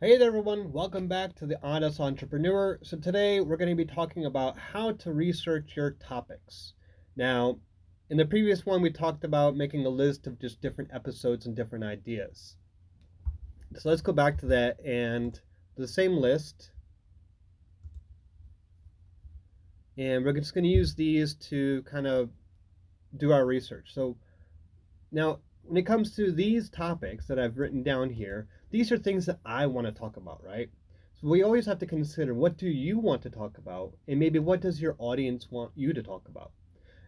Hey there everyone, welcome back to the Honest Entrepreneur. So today we're going to be talking about how to research your topics. Now, in the previous one we talked about making a list of just different episodes and different ideas. So let's go back to that and the same list, and we're just going to use these to kind of do our research. So now when it comes to these topics that I've written down here, these are things that I want to talk about, right? So we always have to consider, what do you want to talk about, and maybe what does your audience want you to talk about.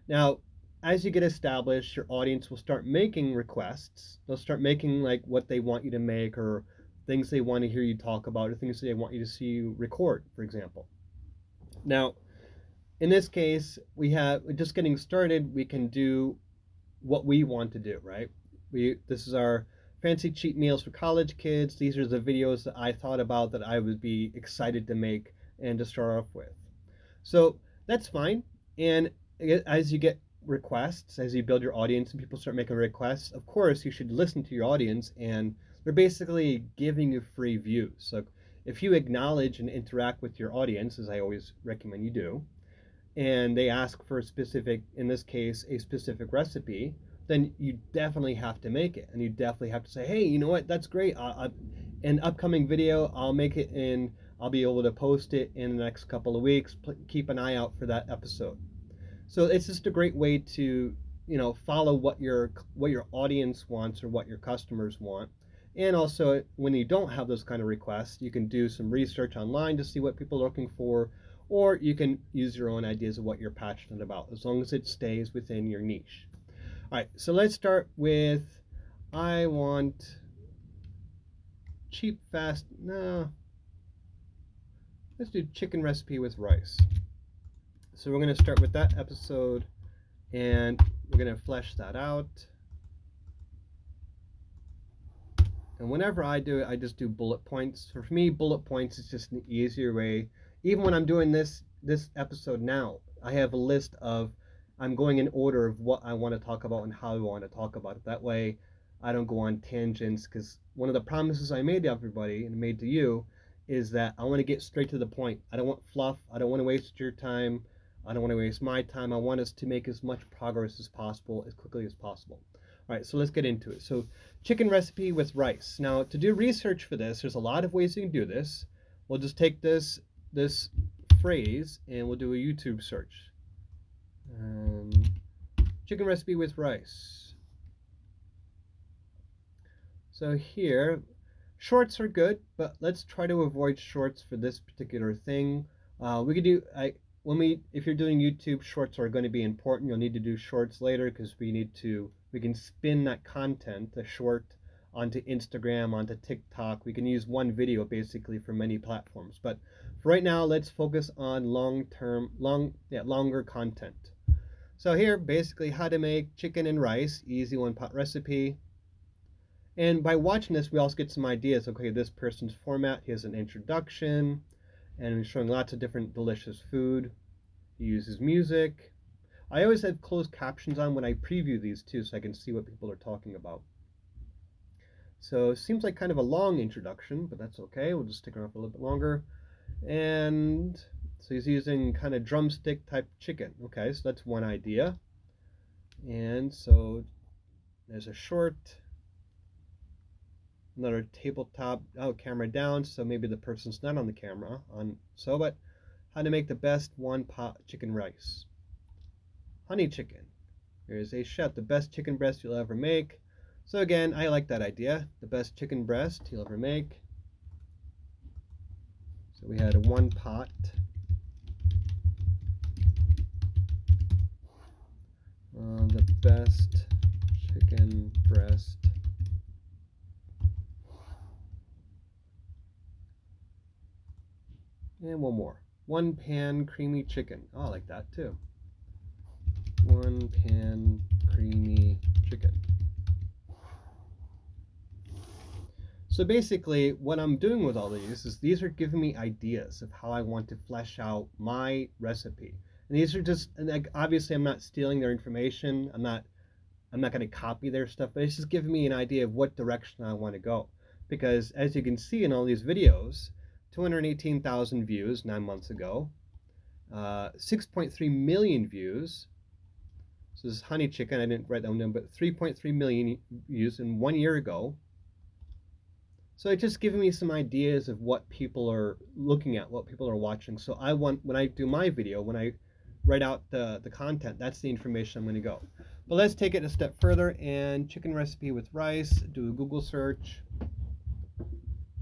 Now, as you get established, your audience will start making requests. They'll start making like what they want you to make, or things they want to hear you talk about, or things they want you to see you record, for example. Now, in this case, we have just getting started. We can do what we want to do, right? This is our fancy cheat meals for college kids. These are the videos that I thought about that I would be excited to make and to start off with. So that's fine. And as you get requests, as you build your audience and people start making requests, of course you should listen to your audience, and they're basically giving you free views. So if you acknowledge and interact with your audience, as I always recommend you do, and they ask for a specific, in this case, a specific recipe, then you definitely have to make it. And you definitely have to say, hey, you know what, that's great. An upcoming video, I'll make it in, I'll be able to post it in the next couple of weeks. Keep an eye out for that episode. So it's just a great way to, follow what your audience wants or what your customers want. And also, when you don't have those kind of requests, you can do some research online to see what people are looking for, or you can use your own ideas of what you're passionate about, as long as it stays within your niche. All right, so let's start with, I want cheap, fast, no, let's do chicken recipe with rice. So we're going to start with that episode, and we're going to flesh that out. And whenever I do it, I just do bullet points. For me, bullet points is just an easier way. Even when I'm doing this episode now, I have a list of, I'm going in order of what I want to talk about and how I want to talk about it. That way I don't go on tangents, because one of the promises I made to everybody and made to you is that I want to get straight to the point. I don't want fluff. I don't want to waste your time. I don't want to waste my time. I want us to make as much progress as possible, as quickly as possible. All right, so let's get into it. So chicken recipe with rice. Now, to do research for this, there's a lot of ways you can do this. We'll just take this phrase and we'll do a YouTube search. Chicken recipe with rice. So here, shorts are good, but let's try to avoid shorts for this particular thing. We could do, if you're doing YouTube, shorts are going to be important. You'll need to do shorts later, because we can spin that content, the short, onto Instagram, onto TikTok. We can use one video basically for many platforms. But for right now, let's focus on longer content. So here, basically how to make chicken and rice, easy one-pot recipe. And by watching this, we also get some ideas. Okay, this person's format, he has an introduction, and he's showing lots of different delicious food. He uses music. I always have closed captions on when I preview these too, so I can see what people are talking about. So it seems like kind of a long introduction, but that's okay. We'll just stick around for a little bit longer. And so he's using kind of drumstick type chicken. Okay, so that's one idea. And so there's a short, another tabletop, camera down, so maybe the person's not on the camera. But how to make the best one-pot chicken rice. Honey chicken. Here's a chef, the best chicken breast you'll ever make. So again, I like that idea. The best chicken breast you'll ever make. So we had a one pot. The best chicken breast and one more. One pan creamy chicken. Oh, I like that too. One pan creamy chicken. So basically, what I'm doing with all these are giving me ideas of how I want to flesh out my recipe. And these are just, and like, obviously I'm not stealing their information. I'm not going to copy their stuff, but it's just giving me an idea of what direction I want to go. because as you can see in all these videos, 218,000 views 9 months ago, 6.3 million views. So this is honey chicken, I didn't write that one down, but 3.3 million views in 1 year ago. So it's just giving me some ideas of what people are looking at, what people are watching. So I want, when I do my video, when I write out the content, that's the information I'm going to go. But let's take it a step further, and chicken recipe with rice, do a Google search.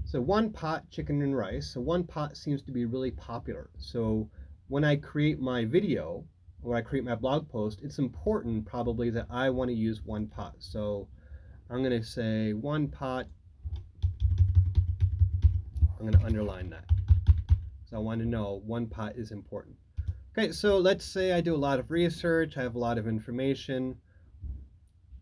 So one pot chicken and rice. So one pot seems to be really popular. So when I create my video or I create my blog post, it's important probably that I want to use one pot. So I'm going to say one pot. I'm going to underline that. So I want to know one pot is important. Okay, so let's say I do a lot of research, I have a lot of information,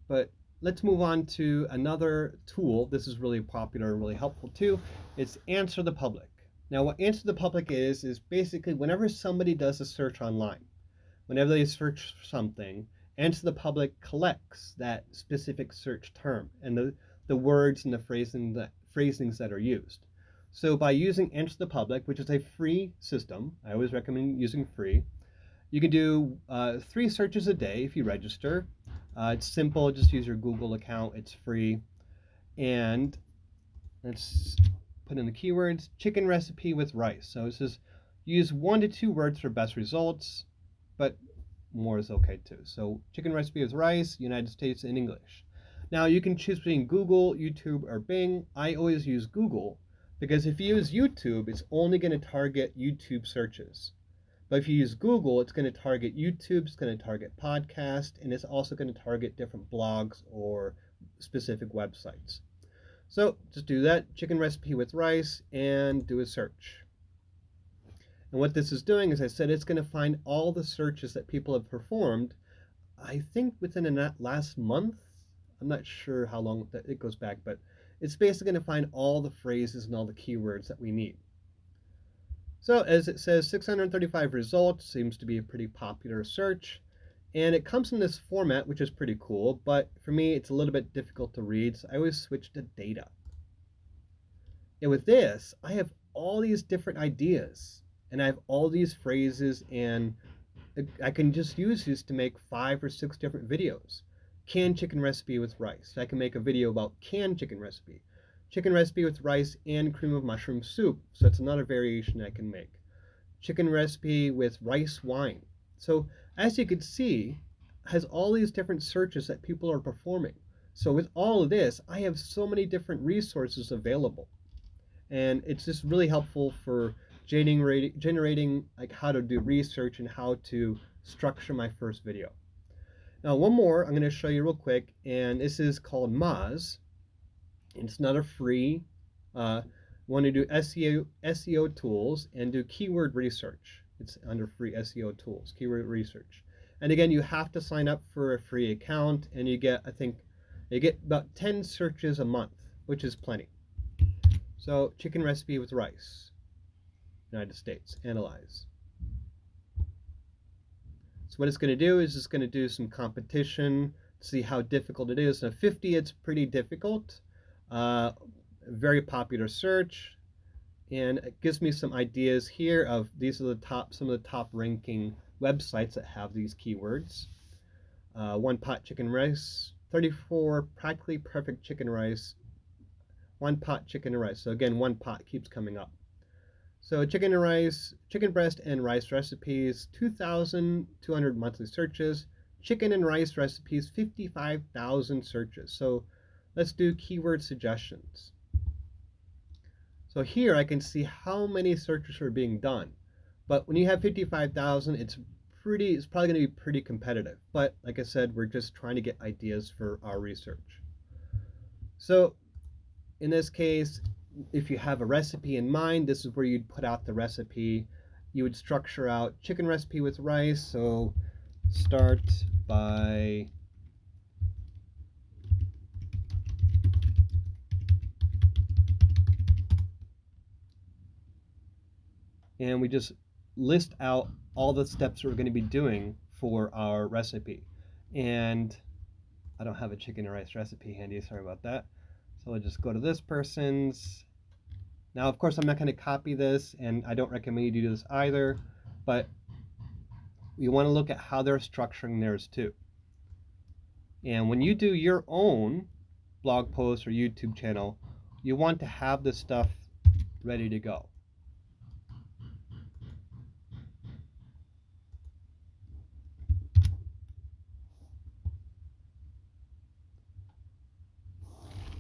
but let's move on to another tool. This is really popular and really helpful too. It's Answer the Public. Now what Answer the Public is basically whenever somebody does a search online, whenever they search for something, Answer the Public collects that specific search term and the words and the phrasings that are used. So by using Answer the Public, which is a free system, I always recommend using free, you can do 3 searches a day if you register. It's simple, just use your Google account, it's free. And let's put in the keywords, chicken recipe with rice. So it says use 1 to 2 words for best results, but more is okay too. So chicken recipe with rice, United States, in English. Now you can choose between Google, YouTube, or Bing. I always use Google, because if you use YouTube, it's only going to target YouTube searches. But if you use Google, it's going to target YouTube, it's going to target podcast, and it's also going to target different blogs or specific websites. So just do that, chicken recipe with rice, and do a search. And what this is doing, as I said, it's going to find all the searches that people have performed, I think within the last month. I'm not sure how long it goes back, but it's basically going to find all the phrases and all the keywords that we need. So as it says, 635 results, seems to be a pretty popular search. And it comes in this format, which is pretty cool, but for me, it's a little bit difficult to read, so I always switch to data. And with this, I have all these different ideas, and I have all these phrases, and I can just use these to make 5 or 6 different videos. Canned chicken recipe with rice. I can make a video about canned chicken recipe with rice and cream of mushroom soup. So that's another variation I can make. Chicken recipe with rice wine. So as you can see, has all these different searches that people are performing. So with all of this, I have so many different resources available. And it's just really helpful for generating like how to do research and how to structure my first video. Now one more I'm going to show you real quick, and this is called Moz. It's another free. Want to do SEO tools and do keyword research. It's under free SEO tools, keyword research. And again, you have to sign up for a free account, and you get, I think, you get about 10 searches a month, which is plenty. So chicken recipe with rice, United States, analyze. So what it's going to do is it's going to do some competition, see how difficult it is. Now 50, it's pretty difficult. Very popular search, and it gives me some ideas here of these are some of the top ranking websites that have these keywords. One pot chicken rice, 34 practically perfect chicken rice, one pot chicken and rice. So again, one pot keeps coming up. So chicken and rice, chicken breast and rice recipes, 2,200 monthly searches. Chicken and rice recipes, 55,000 searches. So let's do keyword suggestions. So here I can see how many searches are being done. But when you have 55,000, it's probably going to be pretty competitive. But like I said, we're just trying to get ideas for our research. So in this case, if you have a recipe in mind, this is where you'd put out the recipe. You would structure out chicken recipe with rice. So start by and we just list out all the steps we're going to be doing for our recipe. And I don't have a chicken and rice recipe handy, sorry about that. So I'll just go to this person's. Now, of course, I'm not going to copy this, and I don't recommend you do this either, but you want to look at how they're structuring theirs too. And when you do your own blog post or YouTube channel, you want to have this stuff ready to go.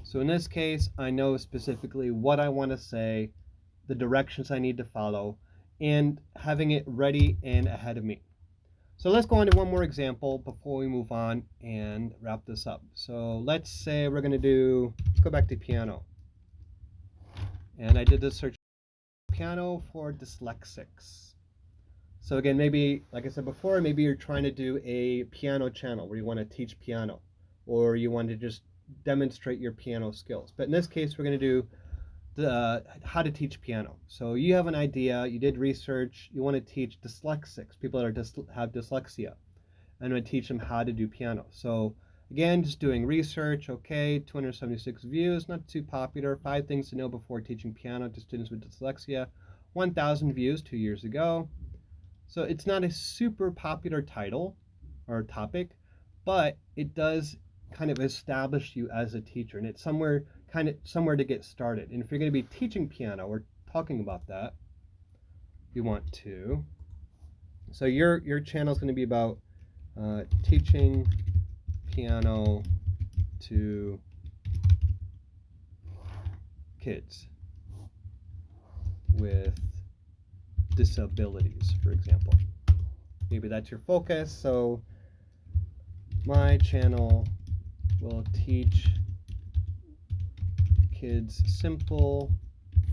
So in this case, I know specifically what I want to say, the directions I need to follow, and having it ready and ahead of me. So let's go on to one more example before we move on and wrap this up. So let's say we're going to let's go back to piano. And I did this search, piano for dyslexics. So again, maybe, like I said before, maybe you're trying to do a piano channel where you want to teach piano, or you want to just demonstrate your piano skills. But in this case, we're going to do how to teach piano. So you have an idea, you did research, you want to teach dyslexics, people that have dyslexia, and want to teach them how to do piano. So again, just doing research, okay, 276 views, not too popular, 5 things to know before teaching piano to students with dyslexia, 1,000 views 2 years ago. So it's not a super popular title or topic, but it does kind of establish you as a teacher, and it's somewhere to get started. And if you're going to be teaching piano or talking about that, you want to. So your channel is going to be about teaching piano to kids with disabilities, for example. Maybe that's your focus. So my channel will teach kids simple,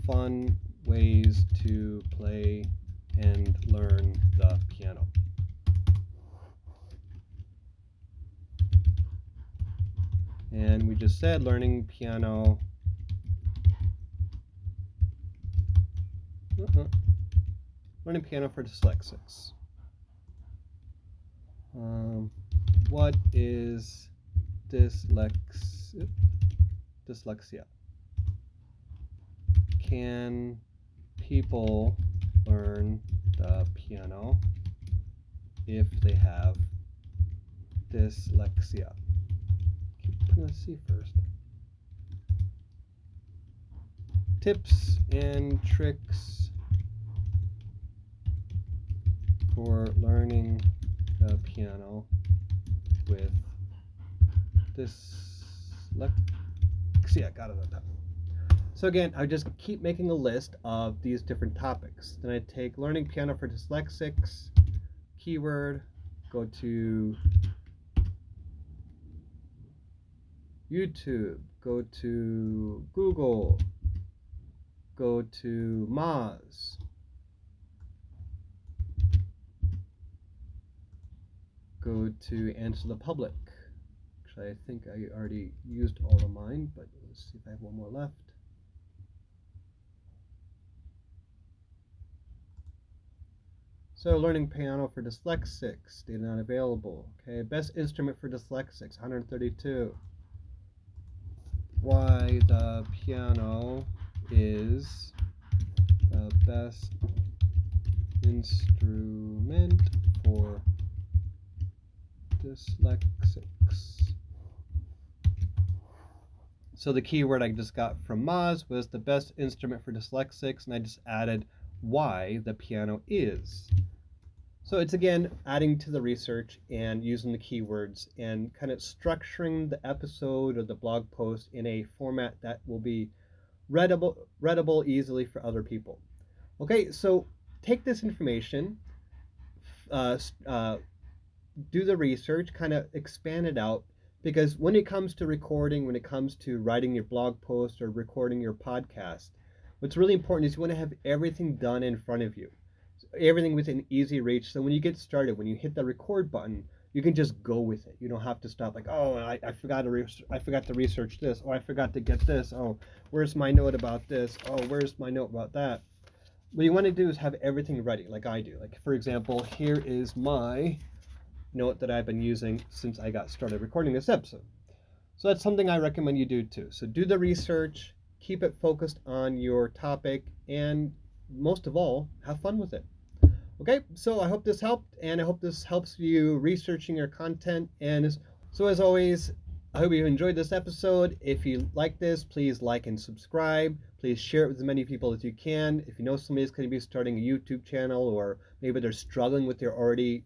fun ways to play and learn the piano. And we just said learning piano. Learning piano for dyslexics. What is dyslexia? Can people learn the piano if they have dyslexia? Keep putting the C first. Tips and tricks for learning the piano with dyslexia. Got it on top. So again, I just keep making a list of these different topics. Then I take learning piano for dyslexics, keyword, go to YouTube, go to Google, go to Moz, go to Answer the Public. Actually, I think I already used all of mine, but let's see if I have one more left. So learning piano for dyslexics, data not available. Okay, best instrument for dyslexics, 132. Why the piano is the best instrument for dyslexics. So the keyword I just got from Moz was the best instrument for dyslexics, and I just added why the piano is. So it's again adding to the research and using the keywords and kind of structuring the episode or the blog post in a format that will be readable easily for other people. Okay, so take this information, do the research, kind of expand it out, because when it comes to recording, when it comes to writing your blog post or recording your podcast, what's really important is you want to have everything done in front of you, everything within easy reach. So when you get started, when you hit the record button, you can just go with it. You don't have to stop like, oh, I forgot to research this. Oh, I forgot to get this. Oh, where's my note about this? Oh, where's my note about that? What you want to do is have everything ready, like I do. Like, for example, here is my note that I've been using since I got started recording this episode. So that's something I recommend you do too. So do the research, keep it focused on your topic, and most of all, have fun with it. Okay, so I hope this helped, and I hope this helps you researching your content. And so, as always, I hope you enjoyed this episode. If you like this, please like and subscribe. Please share it with as many people as you can. If you know somebody's going to be starting a YouTube channel, or maybe they're struggling with they're already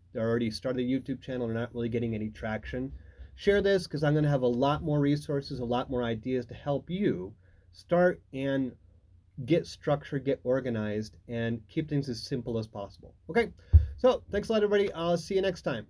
started a YouTube channel and not really getting any traction, share this because I'm going to have a lot more resources, a lot more ideas to help you start and get structured, get organized, and keep things as simple as possible. Okay, so thanks a lot, everybody. I'll see you next time.